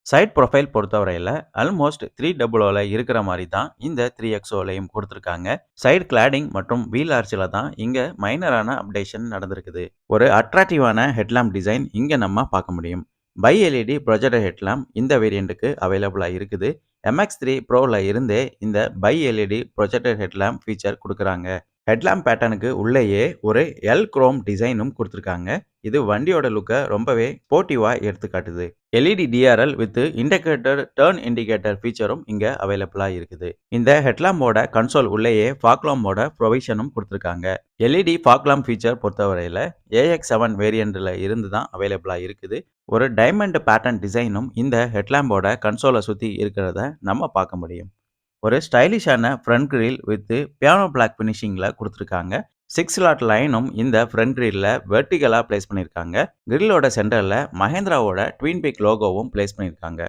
Side profile பொறுத்தவரையில almost 300ல இருக்கிற மாதிரி தான் இந்த 3XOலையும் கொடுத்துருக்காங்க. சைடு கிளாடிங் மற்றும் வீல் ஆர்ச்சில் தான் இங்க மைனரான அப்டேஷன் நடந்திருக்குது. ஒரு அட்ராக்டிவான ஹெட்லாம்ப் டிசைன் இங்க நம்ம பார்க்க முடியும். பை எல்இடி ப்ரொஜெக்டர் ஹெட்லாம்ப் இந்த வேரியண்ட்டுக்கு அவைலபிளா இருக்குது. MX3 ப்ரோல இருந்தே இந்த bi LED projector headlamp feature கொடுக்குறாங்க. ஹெட்லாம்ப் பேட்டர்னுக்கு உள்ளேயே ஒரு எல் குரோம் டிசைனும் கொடுத்துருக்காங்க. இது வண்டியோட லுக்கை ரொம்பவே ஸ்போர்ட்டிவா எடுத்து காட்டுது. LED DRL with indicator turn indicator ஃபீச்சரும் இங்க அவைலபிளா இருக்குது. இந்த ஹெட்லாம்போட கன்சோல் உள்ளேயே ஃபாக்லாம்போட ப்ரொவிஷனும் கொடுத்துருக்காங்க. எல்இடி ஃபாக்லாம் ஃபீச்சர் பொறுத்தவரையில AX7 வேரியண்ட்ல இருந்து தான் அவைலபிளா இருக்குது. ஒரு டைமண்ட் பேட்டர்ன் டிசைனும் இந்த ஹெட்லாம்போட கன்சோலை சுத்தி இருக்கிறத நம்ம பார்க்க முடியும். ஒரு ஸ்டைலிஷான front grill with piano black ஃபினிஷிங்ல கொடுத்துருக்காங்க. 6 ஸ்லாட் லைனும் இந்த ஃப்ரண்ட் கிரில்ல வெர்டிகலா பிளேஸ் பண்ணியிருக்காங்க. கிரில்லோட சென்டர்ல மஹேந்திராவோட ட்வின் பீக் லோகோவும் பிளேஸ் பண்ணியிருக்காங்க.